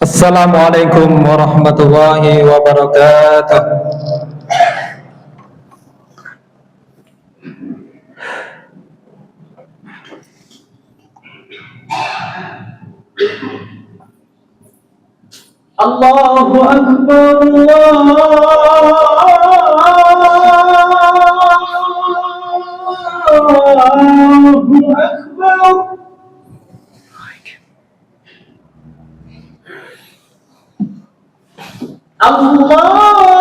Assalamualaikum warahmatullahi wabarakatuh. Allahu Akbar, Allahu Akbar. Allahu Akbar.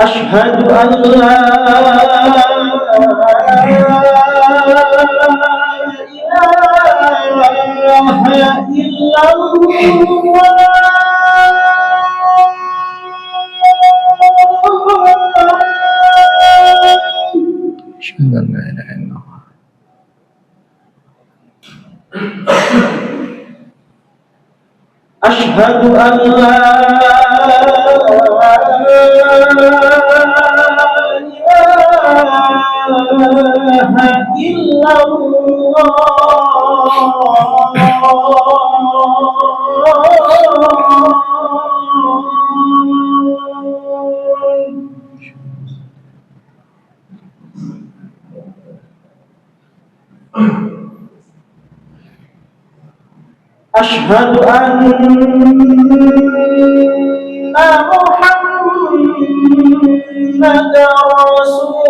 Asyhadu an la ilaha illallah. Asyhadu an la ilaha illallah. Asyhadu an la ilaha illallah. Asyhadu anna Muhammadar Rasulullah.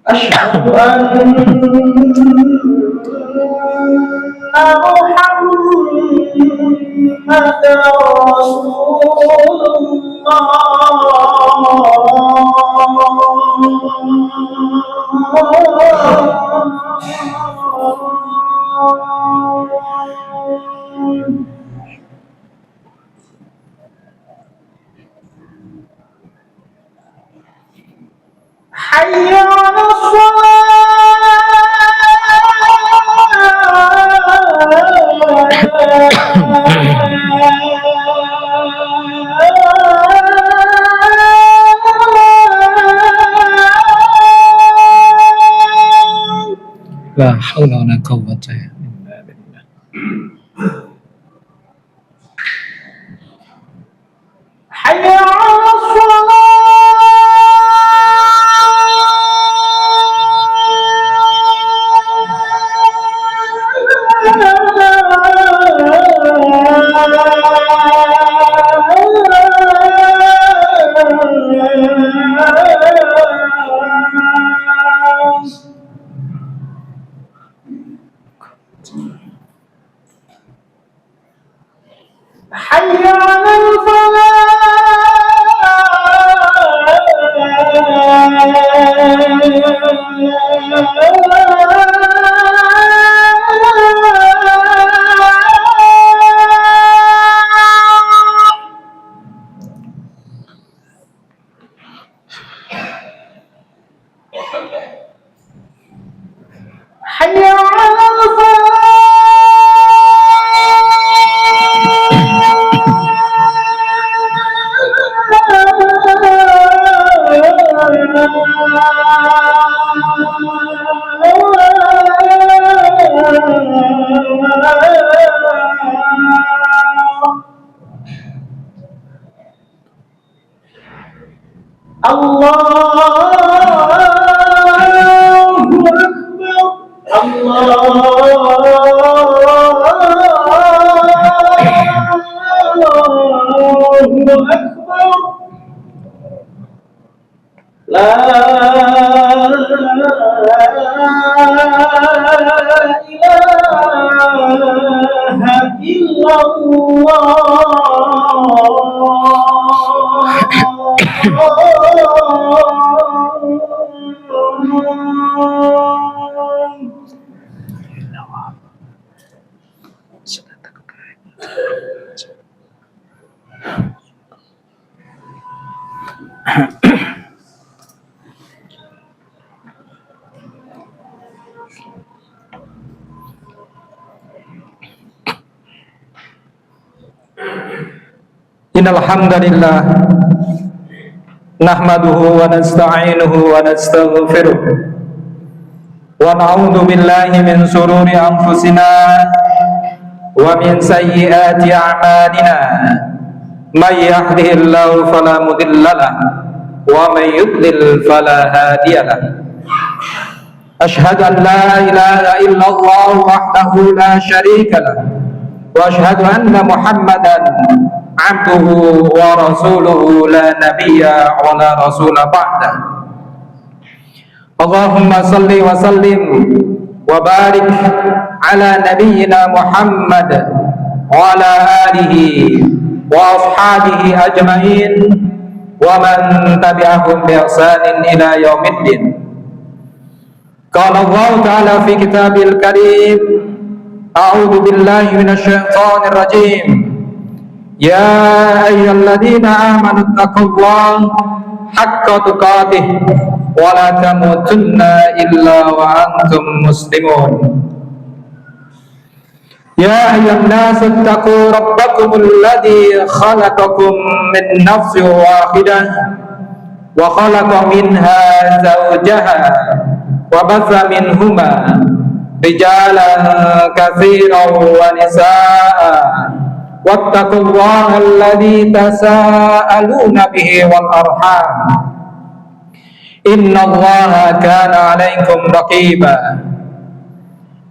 Asyhadu anna Muhammadar Hayya 'alas La haula wala quwwata illa billah. Hayya 'alas shalah. Hayya 'alal falah. Hayya 'alal falah. لا إله إلا Innal hamdalillah nahmaduhu wa nasta'inuhu wa nastaghfiruh wa na'udzu billahi min shururi anfusina wa min sayyiati a'malina may yahdihillahu fala mudilla wa may yudlil fala hadiyalah. Ashhadu an la ilaha illallah wahdahu la syarika lah wa ashhadu anna Muhammadan abduhu wa rasuluhu la nabiyya wa la rasula ba'da. Allahumma salli wa sallim wa barik ala nabiyyina Muhammad wa ala alihi wa ashabihi ajma'in wa man tabi'ahum bi ihsanin ila yaumiddin. Qala Allah ta'ala fi kitabil karim, a'udzu billahi minasy syaithanir rajim. Ya ayyuhalladzina amanu taqullaha haqqa tuqatih wa la tamutunna illa wa antum muslimun. Ya ayyuhan nasu taqu rabbakumul ladzi khalaqakum min nafsin wahidah wa khalaqa minha zawjaha wa batha minhuma rijalan katsiran wa nisaa'a wattaqullaha alladzi tasaaluna bihi wal arham innallaha kana 'alaikum raqiba.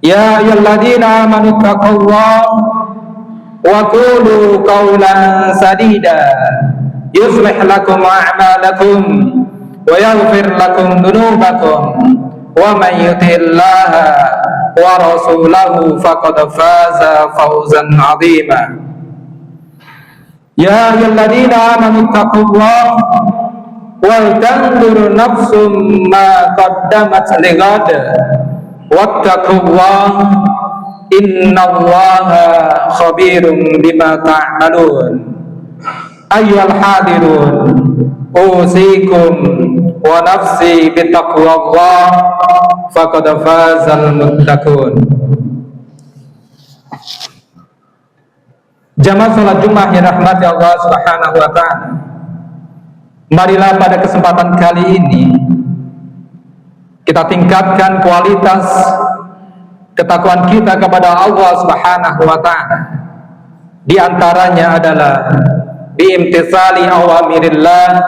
Ya ayyuhalladzina amanu taqullaha wa qulu qawlan sadida yuslih lakum a'malakum wa yaghfir lakum dhunubakum wa may yuti'illaha wa rasulahu faqad faza fawzan 'azima. Ya ayyuhalladzina amanu taqullaha wal tanzur nafsum ma qaddamat lighad wattaqullaha innallaha khabirum bima ta'malun. Ayyuhal hadirun usikum wa nafsi bitaqwallah faqad fazal muttaqun. Jamaah salat Jumat yang rahmati Allah Subhanahu wa ta'ala, marilah pada kesempatan kali ini kita tingkatkan kualitas ketakwaan kita kepada Allah Subhanahu wa ta'ala. Di antaranya adalah biimtisali awamirillah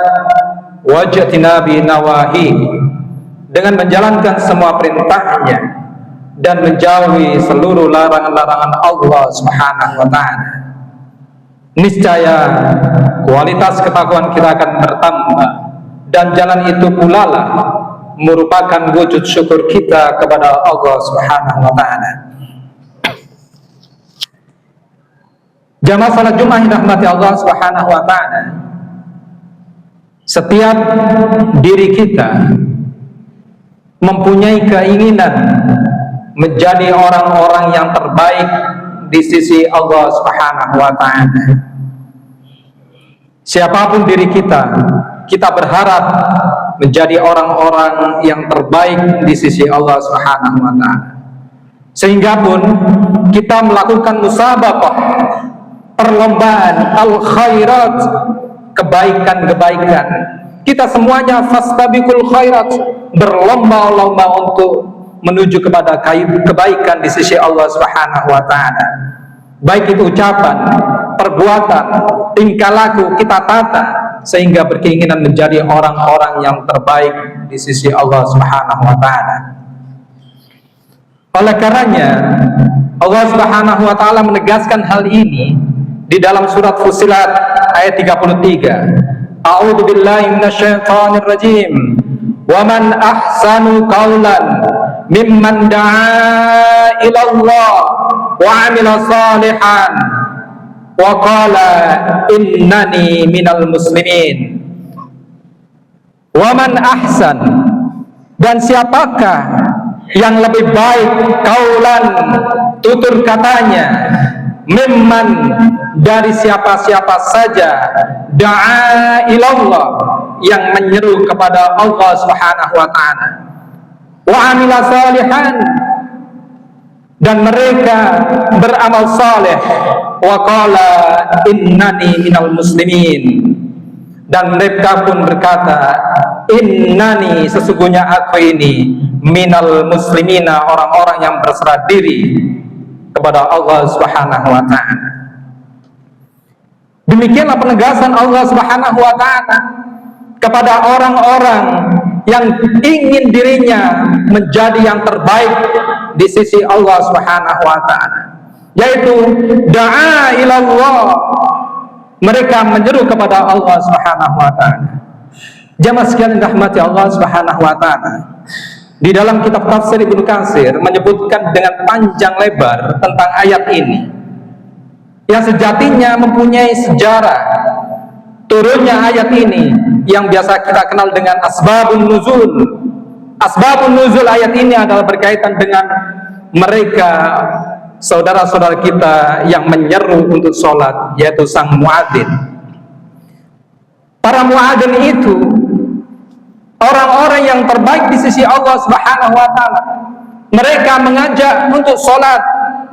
wajtinabi nawahi, dengan menjalankan semua perintahnya dan menjauhi seluruh larangan-larangan Allah Subhanahu wa ta'ala. Niscaya kualitas ketakwaan kita akan bertambah, dan jalan itu pula lah merupakan wujud syukur kita kepada Allah Subhanahu wa ta'ala. Jamaah salat Jumat yang dirahmati Allah Subhanahu wa ta'ala, setiap diri kita mempunyai keinginan menjadi orang-orang yang terbaik di sisi Allah Subhanahu wa ta'ala. Siapapun diri kita, kita berharap menjadi orang-orang yang terbaik di sisi Allah Subhanahu wa ta'ala. Sehingga pun kita melakukan musabaqah, perlombaan al-khairat, kebaikan-kebaikan. Kita semuanya fastabiqul khairat, berlomba-lomba untuk menuju kepada kebaikan di sisi Allah Subhanahu wa ta'ala. Baik itu ucapan, perbuatan, tingkah laku kita tata sehingga berkeinginan menjadi orang-orang yang terbaik di sisi Allah Subhanahu wa ta'ala. Oleh karenanya Allah Subhanahu wa ta'ala menegaskan hal ini di dalam surat Fussilat ayat 33. A'udzu billahi minasyaitonir rajim. wa man ahsanu qawlan mimman da'a ila Allah wa 'amila salihan wa qala innani minal muslimin. Wa man ahsan, dan siapakah yang lebih baik qaulan, tutur katanya, mimman, dari siapa-siapa saja, da'a ilallah, yang menyeru kepada Allah Subhanahu wa ta'ala, wa amila salihan, dan mereka beramal saleh, wa qala innani minal muslimin, dan mereka pun berkata, innani, sesungguhnya aku ini, minal muslimina, orang-orang yang berserah diri kepada Allah Subhanahu wa ta'ala. Demikianlah penegasan Allah Subhanahu wa ta'ala kepada orang-orang yang ingin dirinya menjadi yang terbaik di sisi Allah Subhanahu wa ta'ala, yaitu da'a ilallah, mereka menyeru kepada Allah Subhanahu wa ta'ala. Jamaah sekalian rahmati Allah Subhanahu wa ta'ala, di dalam kitab tafsir Ibnu Katsir menyebutkan dengan panjang lebar tentang ayat ini, yang sejatinya mempunyai sejarah turunnya ayat ini yang biasa kita kenal dengan asbabun nuzul. Asbabun nuzul ayat ini adalah berkaitan dengan mereka, saudara-saudara kita yang menyeru untuk sholat, yaitu sang muadzin. Para muadzin itu orang-orang yang terbaik di sisi Allah Subhanahu wa ta'ala. Mereka mengajak untuk sholat,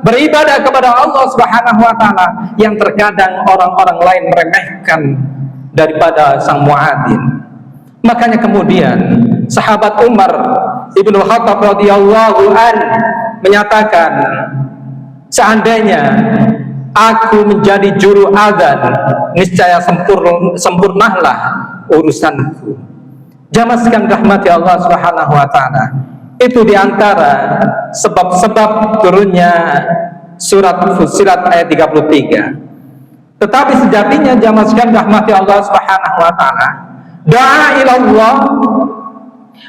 beribadah kepada Allah Subhanahu wa ta'ala, yang terkadang orang-orang lain meremehkan daripada sang muadzin. Makanya kemudian sahabat Umar Ibnu Khattab radhiyallahu an menyatakan, seandainya aku menjadi juru adzan, niscaya sempurnalah urusanku. Jamaah sekalian rahmati Allah Subhanahu wa ta'ala, itu diantara sebab-sebab turunnya surat Fussilat ayat 33. Tetapi sejatinya jamaah sekalian rahmati Allah Subhanahu wa ta'ala, da'a ilallah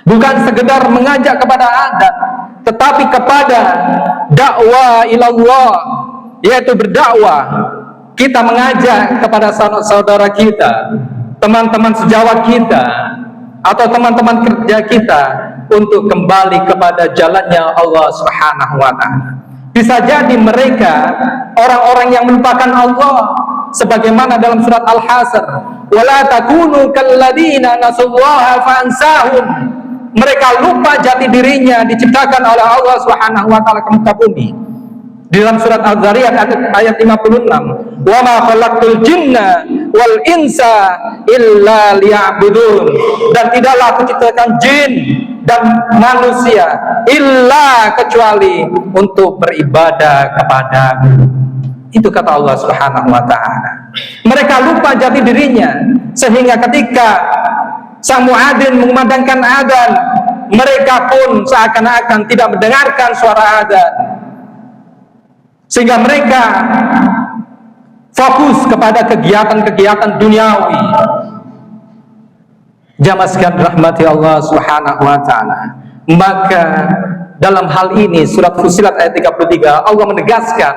bukan sekedar mengajak kepada adzan, tetapi kepada dakwah ilallah, yaitu berdakwah. Kita mengajak kepada saudara kita, teman-teman sejawat kita, atau teman-teman kerja kita untuk kembali kepada jalannya Allah Subhanahu wa ta'ala. Bisa jadi mereka orang-orang yang melupakan Allah, sebagaimana dalam surat Al-Hasr, wala takunu kalladzina nasullaha faansahum, mereka lupa jati dirinya diciptakan oleh Allah Subhanahu wa ta'ala ke muka bumi. Di dalam surat Al-Zariyat ayat 56, wa ma khalaqtul jinna wal insa illa liya'budun, dan tidaklah aku ciptakan jin dan manusia illa, kecuali untuk beribadah kepadamu. Itu kata Allah Subhanahu wa ta'ala. Mereka lupa jati dirinya, sehingga ketika sang muadzin mengumandangkan adzan, mereka pun seakan-akan tidak mendengarkan suara adzan, sehingga mereka fokus kepada kegiatan-kegiatan duniawi. Jamaah sekalian rahmati Allah Subhanahu wa ta'ala, maka dalam hal ini surat Fussilat ayat 33 Allah menegaskan,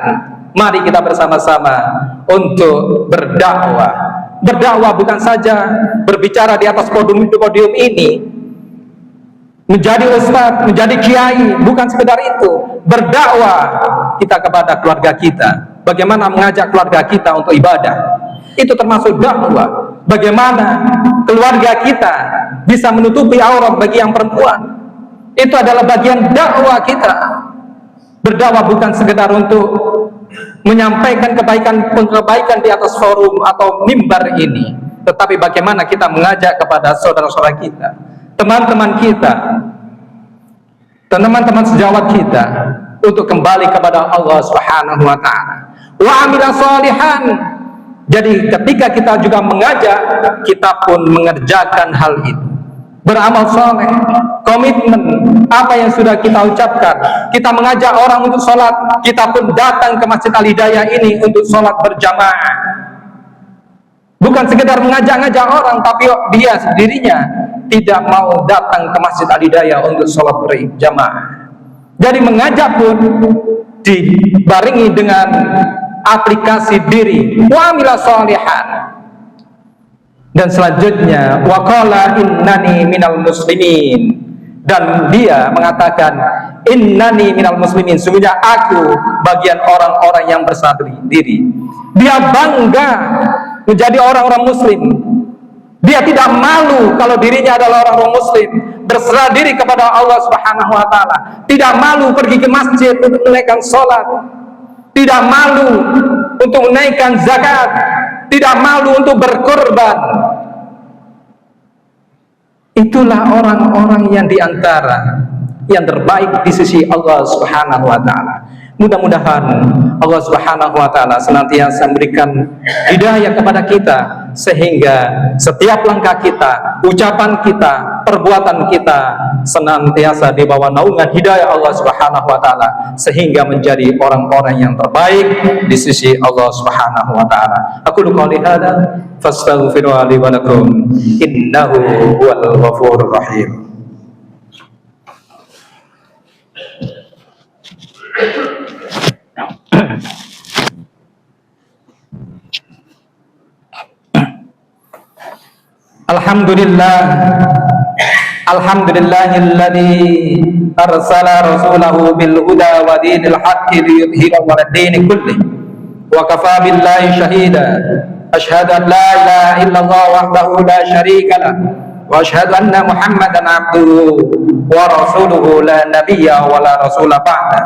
mari kita bersama-sama untuk berdakwah. Berdakwah bukan saja berbicara di atas podium ini, menjadi ustadz, menjadi kiai, bukan sekedar itu. Berdakwah kita kepada keluarga kita, bagaimana mengajak keluarga kita untuk ibadah, itu termasuk dakwah. Bagaimana keluarga kita bisa menutupi aurat bagi yang perempuan, itu adalah bagian dakwah kita. Berdakwah bukan sekedar untuk menyampaikan kebaikan di atas forum atau mimbar ini, tetapi bagaimana kita mengajak kepada saudara-saudara kita, teman-teman kita, teman-teman sejawat kita, untuk kembali kepada Allah Subhanahu wa ta'ala. Wa amila salihan, jadi ketika kita juga mengajak, kita pun mengerjakan hal itu, beramal soleh, komitmen apa yang sudah kita ucapkan. Kita mengajak orang untuk sholat, kita pun datang ke Masjid Al-Hidayah ini untuk sholat berjamaah. Bukan sekedar mengajak-ngajak orang, tapi dia sendirinya tidak mau datang ke Masjid Al-Hidayah untuk sholat berjamaah. Jadi mengajak pun dibarengi dengan aplikasi diri wa amila sholihan. Dan selanjutnya waqala innani minal muslimin, dan dia mengatakan innani minal muslimin, sungguhnya aku bagian orang-orang yang berserah diri. Dia bangga menjadi orang-orang muslim. Dia tidak malu kalau dirinya adalah orang-orang muslim, berserah diri kepada Allah Subhanahu wa taala. Tidak malu pergi ke masjid untuk menaikkan salat. Tidak malu untuk menaikkan zakat. Tidak malu untuk berkorban. Itulah orang-orang yang diantara yang terbaik di sisi Allah Subhanahu wa taala. Mudah-mudahan Allah Subhanahu wa taala senantiasa memberikan hidayah kepada kita, sehingga setiap langkah kita, ucapan kita, perbuatan kita senantiasa di bawah naungan hidayah Allah Subhanahu wa taala, sehingga menjadi orang-orang yang terbaik di sisi Allah Subhanahu wa taala. Aku qouli hada fastaghfiru li wa lakum innahu huwal ghafurur rahim. Alhamdulillahilladzi arsala rasulahu bil huda wa dinil haqqi liyudhhirahu 'ala ad-dini kullih wa kafaa billahi shahida. Asyhadu an la ilaha illallah wahdahu la syarika lah wa asyhadu anna Muhammadan 'abduhu wa rasuluhu la nabiyya wa la rasula ba'da.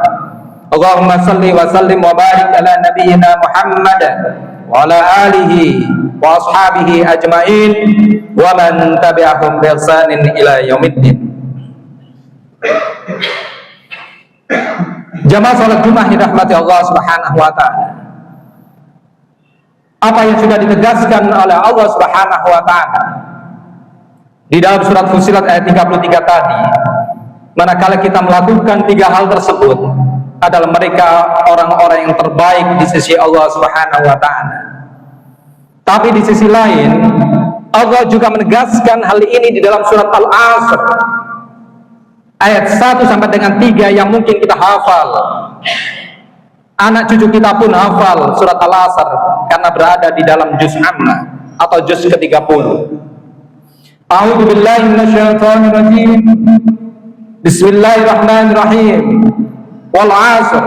Allahumma salli wa sallim wa barik ala nabiyyina Muhammad wa ala alihi wa ashabihi ajmain wa man tabi'ahum bi ihsanin ila yaumiddin. Jamaah salat Jumat dirahmati Allah Subhanahu wa taala. Apa yang sudah ditegaskan oleh Allah Subhanahu wa taala di dalam surat Fussilat ayat 33 tadi, manakala kita melakukan tiga hal tersebut, adalah mereka orang-orang yang terbaik di sisi Allah Subhanahu wa taala. Tapi di sisi lain, Allah juga menegaskan hal ini di dalam surat Al-Asr ayat 1 sampai dengan 3 yang mungkin kita hafal. Anak cucu kita pun hafal surat Al-Asr karena berada di dalam juz Amma atau juz ke-30. A'udzu billahi minasyaitonir rajim. Bismillahirrahmanirrahim. Wal 'asr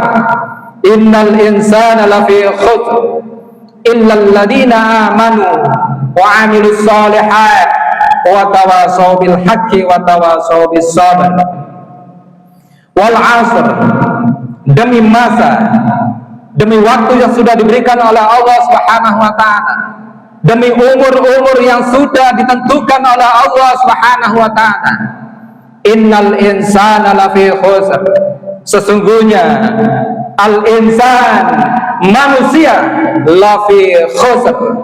innal insana lafi khusr illa alladziina aamanu wa 'amilus shalihat wa tawashaw bil haqqi wa tawashaw bis sabr. Wal 'asr, demi masa, demi waktu yang sudah diberikan oleh Allah Subhanahu wa taala, demi umur-umur yang sudah ditentukan oleh Allah Subhanahu wa taala. Innal insana lafi khusr, sesungguhnya al-insan, manusia, lafi khusr,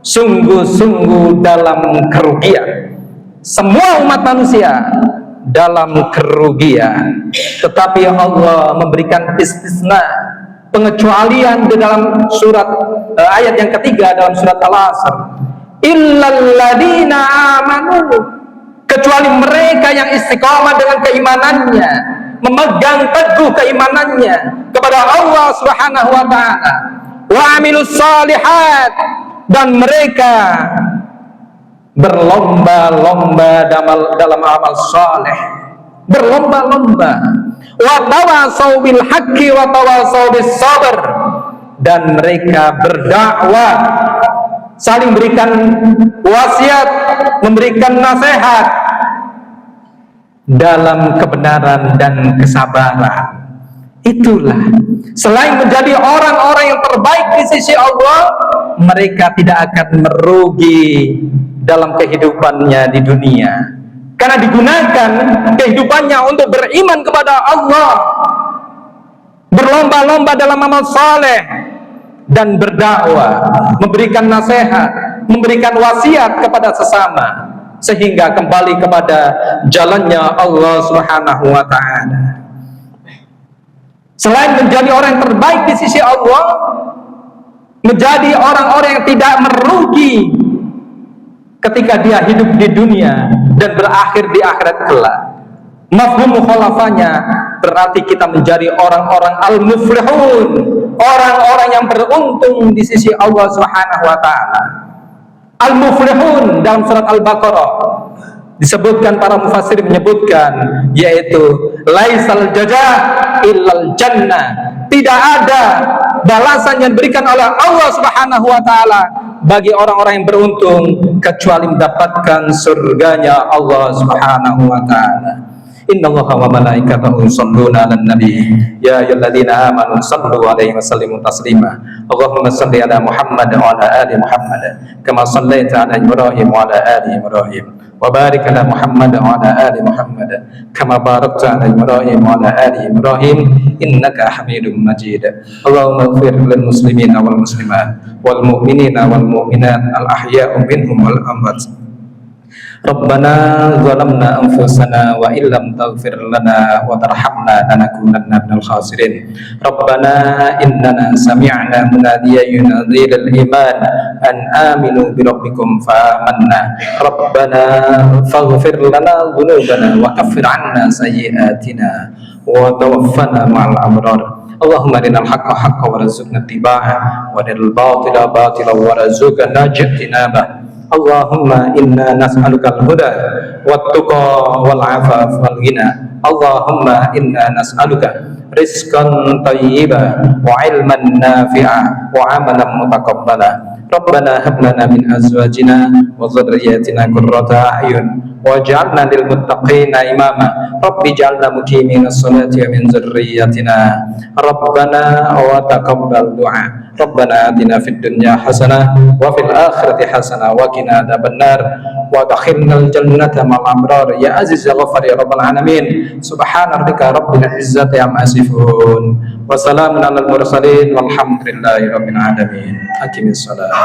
sungguh-sungguh dalam kerugian. Semua umat manusia dalam kerugian. Tetapi Allah memberikan istisna, pengecualian di dalam surat ayat yang ketiga dalam surat Al-Asr. Illalladzina amanu, kecuali mereka yang istiqamah dengan keimanannya, memegang teguh keimanannya kepada Allah Subhanahu wa taala, wa amilus shalihat, dan mereka berlomba-lomba dalam amal saleh, berlomba-lomba, wa tawasaw bil haqqi wa tawasaw bis sabr, dan mereka berdakwah, saling berikan wasiat, memberikan nasihat dalam kebenaran dan kesabaran. Itulah, selain menjadi orang-orang yang terbaik di sisi Allah, mereka tidak akan merugi dalam kehidupannya di dunia, karena digunakan kehidupannya untuk beriman kepada Allah, berlomba-lomba dalam amal saleh, dan berdakwah, memberikan nasihat, memberikan wasiat kepada sesama, sehingga kembali kepada jalannya Allah Subhanahu wa ta'ala. Selain menjadi orang yang terbaik di sisi Allah, menjadi orang-orang yang tidak merugi ketika dia hidup di dunia dan berakhir di akhirat kelak. Mafhum mukhalafahnya berarti kita menjadi orang-orang al-muflihun, orang-orang yang beruntung di sisi Allah Subhanahu wa taala. Al-muflihun dalam surat Al-Baqarah disebutkan, para mufassir menyebutkan, yaitu laisal jazaa illal jannah. Tidak ada balasan yang diberikan oleh Allah Subhanahu wa taala bagi orang-orang yang beruntung kecuali mendapatkan surganya Allah Subhanahu wa taala. Innallaha wa malaikatahu yusholluna 'alan nabi ya ayyuhalladzina amanu shallu 'alaihi wa sallimu taslima. Allahumma shalli 'ala Muhammad wa 'ala ali Muhammad kama shallaita 'ala Ibrahim wa 'ala ali Ibrahim wa barik 'ala Muhammad wa 'ala ali Muhammad kama barakta 'ala Ibrahim wa 'ala ali Ibrahim innaka Hamidum Majid. Allahumma ighfir lil muslimina wal muslimat wal mu'minina wal mu'minat al ahya'u minhum wal amwat. Rabbana zalamna anfusana wa illam taghfir lana wa tarhamna lanakunanna minal khasirin. Rabbana innana sami'na munadiyan yunadi lil iman an aminu bi rabbikum fa amanna. Rabbana faghfir lana dhunubana wa kaffir 'anna sayyi'atina wa tawaffana ma'al abrar. Allahumma arinal haqqa haqqan warzuqna ittiba'ah wa arinal batila batilan warzuqna ijtinabah. Allahumma inna nas'aluka al-huda wat-tuqa wal-'afaf wal-ghina. Allahumma inna nas'aluka rizqan thayyiban wa 'ilman nafi'a wa 'amalan mutaqabbala. Rabbana hab lana min azwajina wa dhurriyyatina qurrata a'yun waj'alna lil muttaqina imama. Rabbi ij'alna muqimina sholati wa min dzurriyyatina. Rabbana wa taqabbal du'a. Rabbana atina fid dunya hasanah wa fil akhirati hasanah wa qina adzabannar wa adkhilnal jannata ma'al abrar ya aziz ya ghafar ya rabbal alamin. Subhana rabbika rabbil izzati amma yasifun wa salamun alal mursalin walhamdulillahi rabbil alamin. Aqimis shalah.